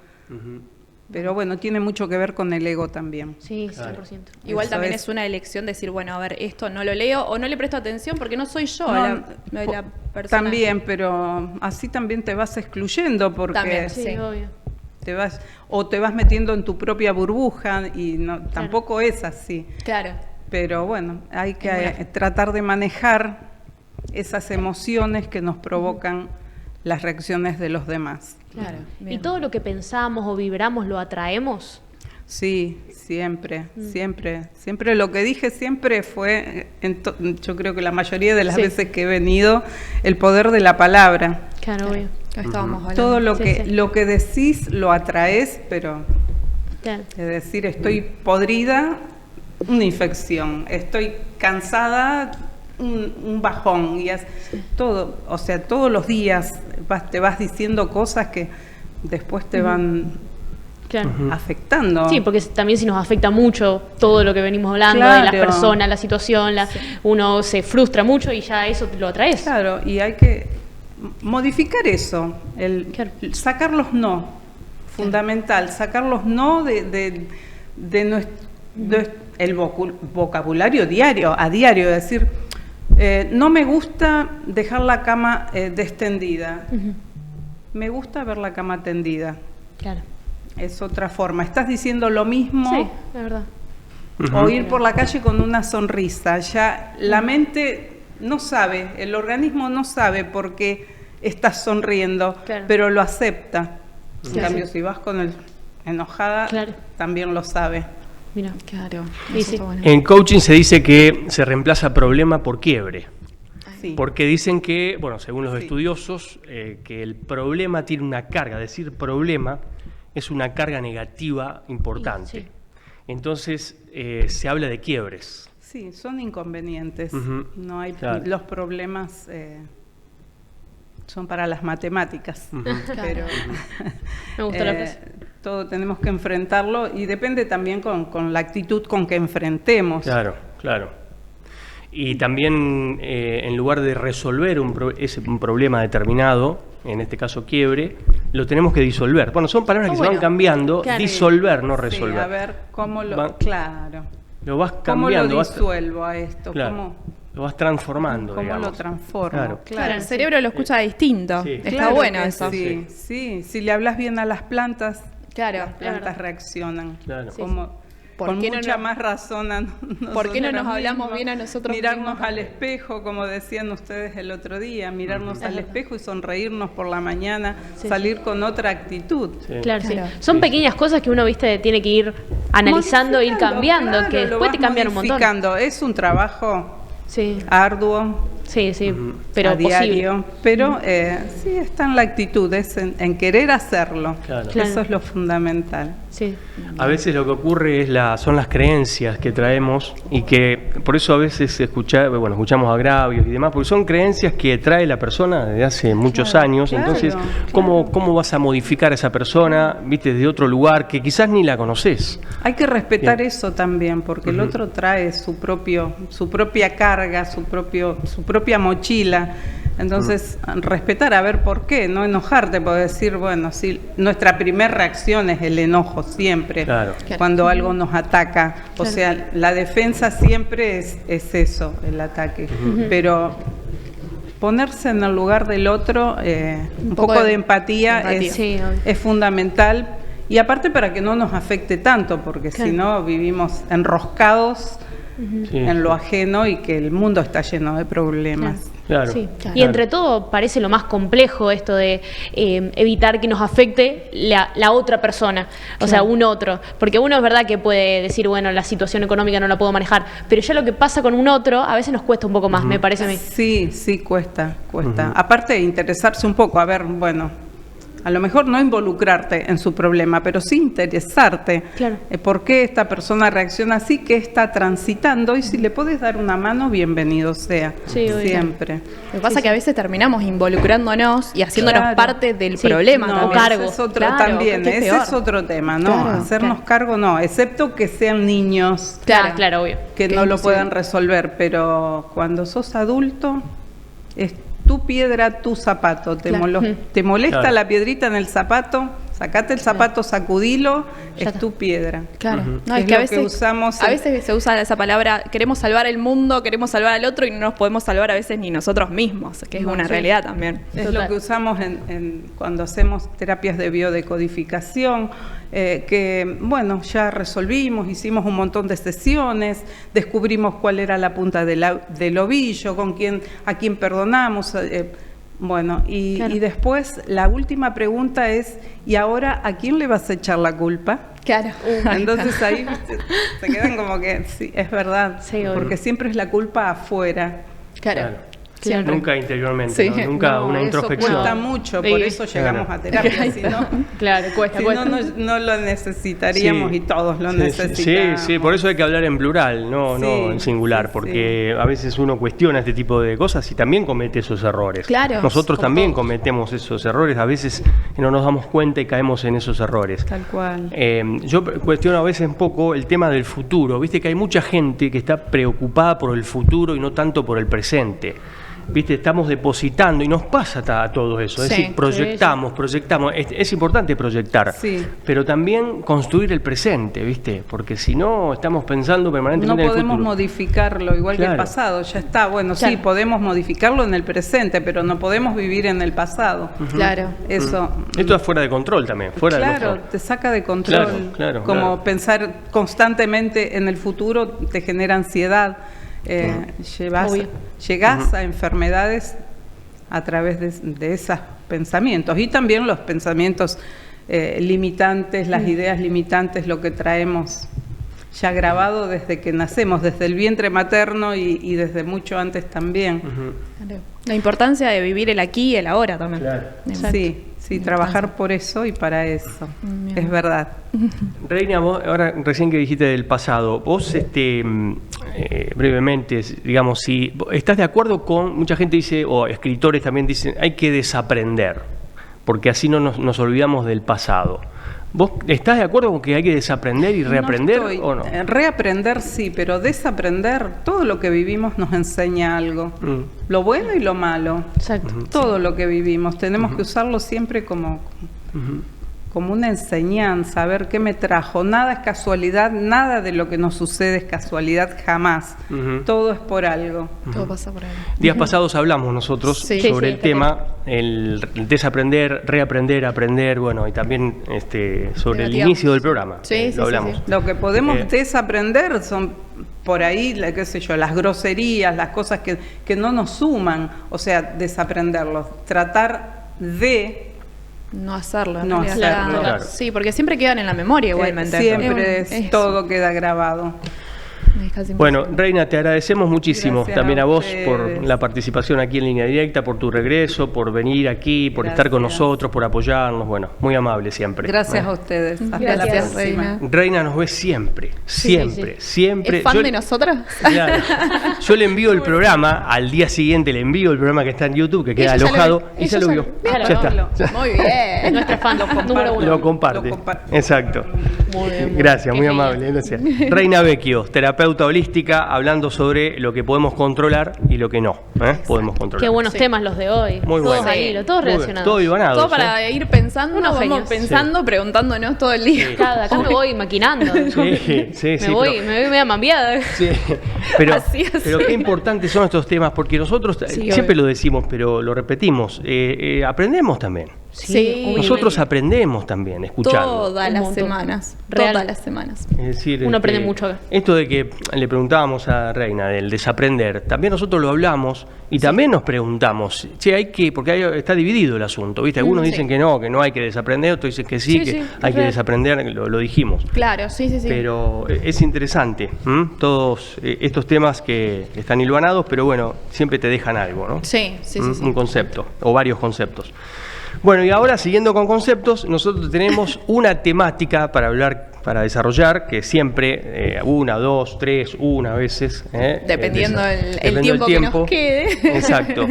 Pero bueno, tiene mucho que ver con el ego también. Sí, 100%. Claro. Igual también es una elección decir, bueno, a ver, esto no lo leo o no le presto atención porque no soy yo la persona. También, pero así también te vas excluyendo porque también, obvio. te vas metiendo en tu propia burbuja y tampoco es así. Claro. Pero bueno, hay que tratar de manejar esas emociones que nos provocan las reacciones de los demás. Claro. ¿Y todo lo que pensamos o vibramos lo atraemos? Sí, siempre. Siempre lo que dije siempre fue, yo creo que la mayoría de las veces que he venido, el poder de la palabra. Claro, obvio. Estábamos hablando. Todo lo que decís lo atraes, pero es decir, estoy podrida, una infección, estoy cansada, un bajón, y todo, o sea, todos los días te vas diciendo cosas que después te van afectando. Sí, porque también si nos afecta mucho todo lo que venimos hablando, de las personas, la situación, uno se frustra mucho y ya eso lo atraes. Claro, y hay que modificar eso, sacar los no, fundamental, sacar los no de el vocabulario diario, a diario, decir, no me gusta dejar la cama extendida, me gusta ver la cama tendida. Claro. Es otra forma, estás diciendo lo mismo. Sí, es verdad. O ir por la calle con una sonrisa, ya la mente no sabe, el organismo no sabe por qué estás sonriendo, pero lo acepta. En cambio, si vas con el enojada, también lo sabe. Mira, claro. Bueno. En coaching se dice que se reemplaza problema por quiebre. Sí. Porque dicen que, bueno, según los estudiosos, que el problema tiene una carga. Decir problema es una carga negativa importante. Sí. Entonces, se habla de quiebres. Sí, son inconvenientes. No hay claro. Los problemas son para las matemáticas, pero Me gustó la frase. todo tenemos que enfrentarlo y depende también con la actitud con que enfrentemos. Claro, claro. Y también en lugar de resolver un problema determinado, en este caso quiebre, lo tenemos que disolver. Bueno, son palabras que se van cambiando, claro. Disolver, no resolver. Sí, a ver cómo lo... claro. Lo vas cambiando. ¿Cómo lo disuelvo a esto? Claro, lo vas transformando, ¿Cómo digamos. lo transformo? Claro. Claro, el cerebro lo escucha distinto. Sí. Está Claro bueno que eso. Sí, sí. Si le hablas bien a las plantas, Claro. las plantas reaccionan. Claro. Sí, ¿Por Con qué no mucha nos- más razón a nosotros ¿Por qué no nos mismos. hablamos bien a nosotros Mirarnos mismos? al espejo, como decían ustedes el otro día, mirarnos al espejo y sonreírnos por la mañana, salir con otra actitud. Sí. Claro, sí. Claro. Son pequeñas cosas que uno, viste, tiene que ir analizando, ir Modificando, cambiando, claro, que lo después te vas cambian un montón. modificando. Es un trabajo Sí, arduo, sí, sí, pero a diario, posible. pero sí está en la actitud, es en querer hacerlo. Claro. Claro. Eso es lo fundamental. Sí. A veces lo que ocurre son las creencias que traemos y que por eso a veces escuchamos agravios y demás, porque son creencias que trae la persona desde hace muchos años. claro, Entonces, ¿cómo vas a modificar a esa persona, viste, desde otro lugar que quizás ni la conoces? Hay que respetar eso también, porque el otro trae su propia carga, su propia mochila. Entonces, respetar, a ver por qué, no enojarte, porque decir, bueno, si nuestra primera reacción es el enojo siempre, Claro. cuando algo nos ataca. O sea, la defensa siempre es eso, el ataque. Pero ponerse en el lugar del otro, un poco de empatía, Sí, obvio. es fundamental. Y aparte para que no nos afecte tanto, porque Claro. si no vivimos enroscados Sí. en lo ajeno y que el mundo está lleno de problemas. Claro. Sí. Claro. Y entre todo parece lo más complejo esto de evitar que nos afecte la otra persona, o sea, un otro. Porque uno es verdad que puede decir, bueno, la situación económica no la puedo manejar, pero ya lo que pasa con un otro a veces nos cuesta un poco más, me parece a mí. Sí, sí, cuesta. Aparte de interesarse un poco, a ver, bueno, a lo mejor no involucrarte en su problema, pero sí interesarte. Claro. ¿Por qué esta persona reacciona así? ¿Qué está transitando? Y si le puedes dar una mano, bienvenido sea. Sí, obvio. Siempre. Lo que pasa es que a veces terminamos involucrándonos y haciéndonos Claro. parte del Sí, problema No, también. cargo. ese es otro Claro, también, que es ese peor. es otro tema, ¿no? Claro, Hacernos claro. cargo no, excepto que sean niños Claro, claro, obvio. que Que no es lo imposible. puedan resolver, pero cuando sos adulto, es tu piedra, tu zapato. Claro. Te molesta Claro. la piedrita en el zapato, sacate el zapato, sacudilo, Ya es está. tu piedra. Claro. No, Es es que a lo que veces, usamos a en- veces se usa esa palabra, queremos salvar el mundo, queremos salvar al otro y no nos podemos salvar a veces ni nosotros mismos, que es No, una sí. realidad también. Es Total. lo que usamos cuando hacemos terapias de biodecodificación, que bueno, ya resolvimos, hicimos un montón de sesiones, descubrimos cuál era la punta del ovillo, a quién perdonamos. Bueno, Claro. y después la última pregunta es, ¿y ahora a quién le vas a echar la culpa? Claro. Entonces ahí se quedan como que, sí, es verdad, Sí, obvio. porque siempre es la culpa afuera. Claro. Claro. Nunca interiormente, Sí. ¿no? Nunca No, una eso introspección. cuesta mucho, Sí. por eso llegamos Claro. a terapia, si no, Claro, cuesta, si cuesta. no lo necesitaríamos Sí. y todos lo Sí, necesitamos. sí, por eso hay que hablar en plural, no Sí, en singular, sí, porque a veces uno cuestiona este tipo de cosas y también comete esos errores. Claro, Nosotros como también todos. cometemos esos errores, a veces no nos damos cuenta y caemos en esos errores. Tal cual. Yo cuestiono a veces un poco el tema del futuro. Viste que hay mucha gente que está preocupada por el futuro y no tanto por el presente. Viste, estamos depositando y nos pasa a todo eso. Es Sí, decir, proyectamos. Es importante proyectar, Sí. pero también construir el presente, ¿viste? Porque si no, estamos pensando No permanentemente en el podemos futuro. modificarlo igual que el Claro. pasado, ya está. Bueno, sí, Claro. podemos modificarlo en el presente, pero no podemos vivir en el pasado. Claro. Eso. Esto es fuera de control también, fuera de Claro, control. te saca de control. Claro, claro, Como claro. pensar constantemente en el futuro te genera ansiedad. Obvio. Llegás a enfermedades a través de esos pensamientos. Y también los pensamientos limitantes, las ideas limitantes, lo que traemos ya grabado desde que nacemos, desde el vientre materno y desde mucho antes también. Claro. La importancia de vivir el aquí y el ahora también. Claro. Exacto. Sí, trabajar por eso y para eso. Es verdad. Reina, vos, ahora recién que dijiste del pasado, vos brevemente, digamos, si estás de acuerdo con, mucha gente dice, o escritores también dicen, hay que desaprender, porque así no nos olvidamos del pasado. ¿Vos estás de acuerdo con que hay que desaprender y reaprender o no? Reaprender sí, pero desaprender, todo lo que vivimos nos enseña algo. Lo bueno y lo malo. Exacto. Todo lo que vivimos. Tenemos que usarlo siempre como una enseñanza, a ver qué me trajo. Nada es casualidad, nada de lo que nos sucede es casualidad, jamás. Todo es por algo. Todo pasa por algo. Días pasados hablamos nosotros sobre el tema, el desaprender, reaprender, aprender, bueno, y también sobre el inicio del programa. Lo hablamos. Lo que podemos desaprender son por ahí, qué sé yo, las groserías, las cosas que no nos suman, o sea, desaprenderlos, tratar de no hacerlo. No hacerlo. Claro. Sí, porque siempre quedan en la memoria igualmente. Siempre todo queda grabado. Bueno, Reina, te agradecemos muchísimo. Gracias también a vos ustedes. por la participación aquí en Línea Directa, por tu regreso, por venir aquí, por estar con nosotros, por apoyarnos. Bueno, muy amable siempre. Gracias a ustedes. Hasta la Gracias, próxima. Reina nos ve siempre, siempre. ¿Es fan Yo- de nosotros? Claro. Yo le envío el programa, al día siguiente le envío el programa que está en YouTube, que queda Ella ya lo alojado, ve. y ya Ella lo ya vio. lo- Ya está. Muy bien. Nuestra fan número uno. Lo comparte. Exacto. Muy bien, Gracias, qué muy genial. amable. Gracias. Reina Vecchio, terapeuta holística, hablando sobre lo que podemos controlar y lo que no podemos controlar. Qué buenos temas los de hoy. Muy todos bueno. al hilo, todos Muy bien. relacionados. Todo hilvanado. Todo para ir pensando, Unos vamos genios. pensando, preguntándonos todo el día. Claro, acá me voy maquinando. Sí, me voy media mambiada. Sí, pero, Así. pero qué importantes son estos temas, porque nosotros siempre obvio. lo decimos, pero lo repetimos, aprendemos también. Sí. Nosotros aprendemos también, escuchando. Todas Un las montón. semanas. Real. Todas las semanas. Es decir, Uno aprende mucho acá. Esto de que le preguntábamos a Reina del desaprender, también nosotros lo hablamos y también nos preguntamos, porque está dividido el asunto, ¿viste? Algunos dicen que no hay que desaprender, otros dicen que sí, Sí, que sí, hay es que real. desaprender, lo dijimos. Claro, sí. Pero es interesante, todos estos temas que están hilvanados, pero bueno, siempre te dejan algo, ¿no? Sí. Un concepto, o varios conceptos. Bueno, y ahora, siguiendo con conceptos, nosotros tenemos una temática para hablar, para desarrollar, que siempre, una, dos, tres, una a veces. Dependiendo dependiendo el tiempo que nos quede. Exacto.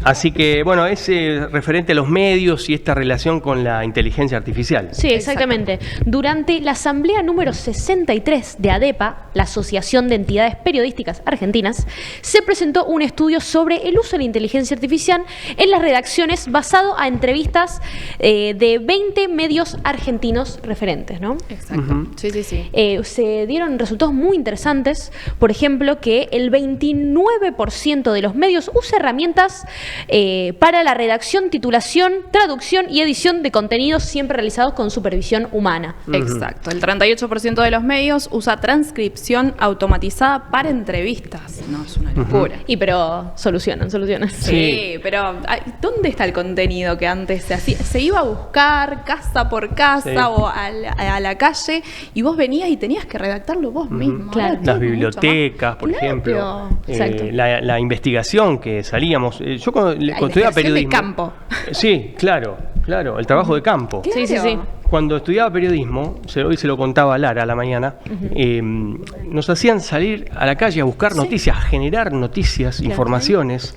Así que, bueno, es referente a los medios y esta relación con la inteligencia artificial. Sí, exactamente. Durante la asamblea número 63 de ADEPA, la Asociación de Entidades Periodísticas Argentinas, se presentó un estudio sobre el uso de la inteligencia artificial en las redacciones basado a entrevistas de 20 medios argentinos referentes, ¿no? Exacto. Sí. Se dieron resultados muy interesantes, por ejemplo, que el 29% de los medios usa herramientas para la redacción, titulación, traducción y edición de contenidos siempre realizados con supervisión humana. Exacto. El 38% de los medios usa transcripción automatizada para entrevistas. No, es una locura. Y pero solucionan. Sí, pero ¿dónde está el contenido que antes se hacía? Se iba a buscar casa por casa o a la calle y vos venías y tenías que redactarlo vos mismo. Claro. Ahora todo Las es bibliotecas, por mucho más. ejemplo, Claro. Exacto. la investigación que salíamos. Yo cuando estudiaba investigación de periodismo. campo. Sí, claro, el trabajo de campo. Sí. Cuando estudiaba periodismo, hoy se lo contaba a Lara a la mañana, nos hacían salir a la calle a buscar noticias, a generar noticias, informaciones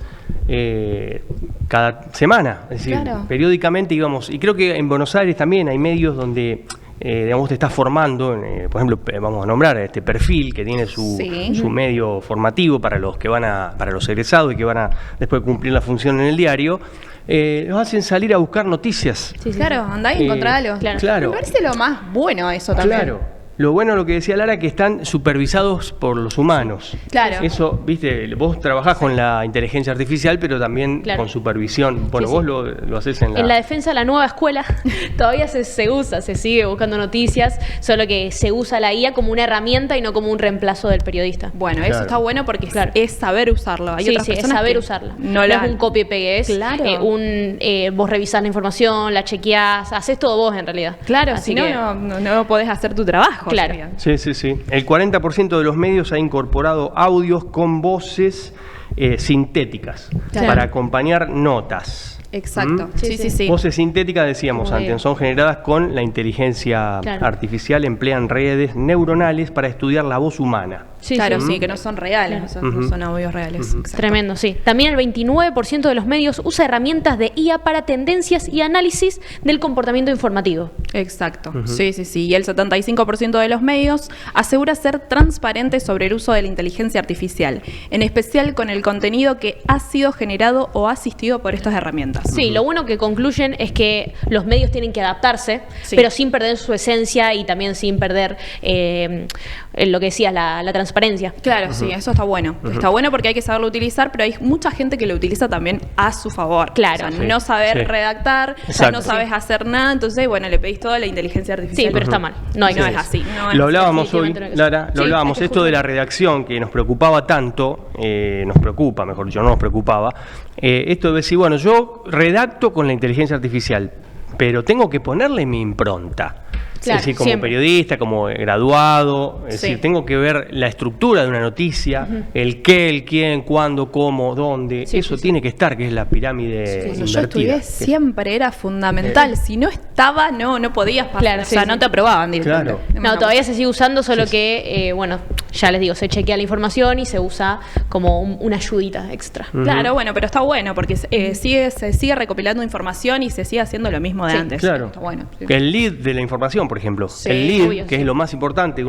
cada semana. Es decir, periódicamente íbamos, y creo que en Buenos Aires también hay medios donde digamos, te estás formando, por ejemplo, vamos a nombrar este Perfil, que tiene su medio formativo para los que para los egresados y que van a después cumplir la función en el diario. Nos hacen salir a buscar noticias. Sí. Claro, andá y encontrá algo. Claro. Me parece lo más bueno eso también. Claro. Lo bueno, lo que decía Lara, que están supervisados por los humanos. Claro. Eso, viste, vos trabajás con la inteligencia artificial, pero también con supervisión. Bueno, vos lo haces en la defensa de la nueva escuela todavía se usa, se sigue buscando noticias, solo que se usa la IA como una herramienta y no como un reemplazo del periodista. Bueno, eso está bueno porque es saber usarlo. Hay otras personas es saber que usarla. No es un copy y pegue, es vos revisás la información, la chequeás, haces todo vos en realidad. Claro, así si que no podés hacer tu trabajo. Claro. Sí. El 40% de los medios ha incorporado audios con voces sintéticas para acompañar notas. Exacto. Sí. Voces sintéticas, decíamos Muy antes, bien. son generadas con la inteligencia Claro. artificial, emplean redes neuronales para estudiar la voz humana. Sí, claro, sí. sí, que no son reales, no son audios reales. Exacto. Tremendo, sí. También el 29% de los medios usa herramientas de IA para tendencias y análisis del comportamiento informativo. Exacto, sí. Y el 75% de los medios asegura ser transparente sobre el uso de la inteligencia artificial, en especial con el contenido que ha sido generado o asistido por estas herramientas. Sí, lo bueno que concluyen es que los medios tienen que adaptarse, Sí. pero sin perder su esencia y también sin perder lo que decías, la transparencia. Claro, sí, eso está bueno. Está bueno porque hay que saberlo utilizar, pero hay mucha gente que lo utiliza también a su favor. Claro. O sea, Sí, no saber sí. redactar, Exacto. no sabes hacer nada, entonces, bueno, le pedís toda la inteligencia artificial. Sí, pero está mal. No hay que no hacer es eso. así. No es Lo así. hablábamos hoy, definitivamente no hay que Lara, hacer. lo Sí, hablábamos, hay que esto de la juzgar. redacción que nos preocupaba tanto, nos preocupa, mejor dicho, no nos preocupaba, esto de decir, bueno, yo redacto con la inteligencia artificial, pero tengo que ponerle mi impronta. Claro, es decir, como siempre. periodista, como graduado, es Sí. decir, tengo que ver la estructura de una noticia, el qué, el quién, cuándo, cómo, dónde, Sí, eso sí, sí. tiene que estar, que es la pirámide Cuando yo invertida. estudié siempre era fundamental. Si no estaba, no podías pasar. Claro, o sea, sí, no sí. te aprobaban directamente. Claro. No, todavía se sigue usando, solo que, bueno, ya les digo, se chequea la información y se usa como una ayudita extra. Claro, bueno, pero está bueno porque se sigue recopilando información y se sigue haciendo lo mismo de Sí, antes. Claro. Está bueno. Sí. El lead de la información, por ejemplo. Sí, el lead, obvio, que sí. es lo más importante.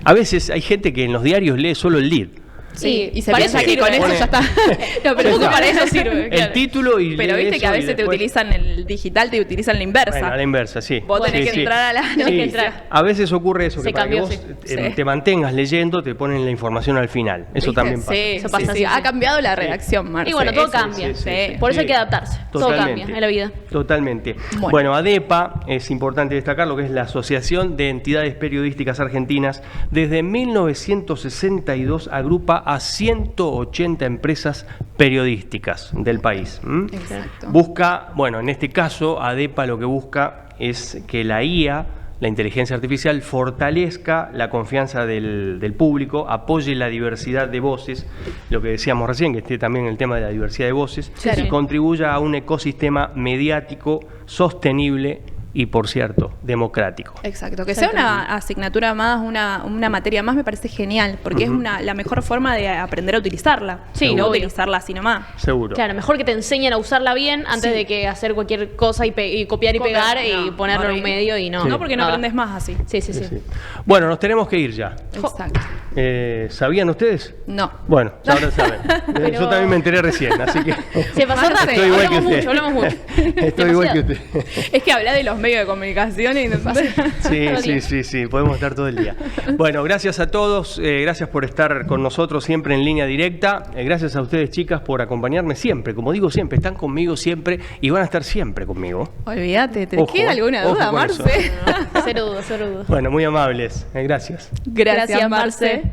A veces hay gente que en los diarios lee solo el lead. Sí, y se para piensa eso que sirve. con eso Pone- ya está. No, pero Ya justo está. para eso sirve. El claro. título y Pero lee viste que a eso y veces te después- utilizan el digital, te utilizan la inversa. Bueno, a la inversa, sí. Vos tenés Sí, que sí. entrar a la Sí. noticia. A veces ocurre eso, Se que para que cambió, vos sí. Sí. te mantengas leyendo, te ponen la información al final. Eso ¿Viste? también pasa. Sí, Eso sí, pasa, sí. sí, Ha sí. cambiado la redacción, Marce. Y bueno, todo Eso, cambia. sí, sí, sí. Por eso hay Sí. que adaptarse. Todo Totalmente. cambia en la vida. Totalmente. Bueno. Bueno, ADEPA, es importante destacar lo que es la Asociación de Entidades Periodísticas Argentinas. Desde 1962 agrupa a 180 empresas periodísticas del país. Exacto. Busca, bueno, en este caso, ADEPA lo que busca es que la IA, la inteligencia artificial, fortalezca la confianza del público, apoye la diversidad de voces, lo que decíamos recién, que esté también el tema de la diversidad de voces, Claro. y contribuya a un ecosistema mediático sostenible y, por cierto, democrático. Exacto, que sea una asignatura más, una materia más, me parece genial, porque es la mejor forma de aprender a utilizarla. Sí, y no obvio. utilizarla así nomás. Seguro. Claro, mejor que te enseñen a usarla bien antes Sí. de que hacer cualquier cosa y copiar y pegar y No, ponerlo en un horrible. medio y no. No, porque no nada. aprendes más así. Sí, sí, sí. Sí. Bueno, nos tenemos que ir ya. Exacto. ¿Sabían ustedes? No. Bueno, ahora saben. Pero- Yo también me enteré recién, así que... Se pasó Marce, rápido. Estoy igual que Hablamos usted. mucho, hablamos mucho. Estoy igual que Demasiado. usted. Es que habla de los medios de comunicación y no Sí, podemos estar todo el día. Bueno, gracias a todos, gracias por estar con nosotros siempre en línea directa, gracias a ustedes chicas por acompañarme siempre, como digo siempre, están conmigo siempre y van a estar siempre conmigo. Olvídate, ¿te Ojo, queda alguna ojo duda, con eso. Marce? Cero dudas, cero dudas. Bueno, muy amables, gracias. Gracias, Marce.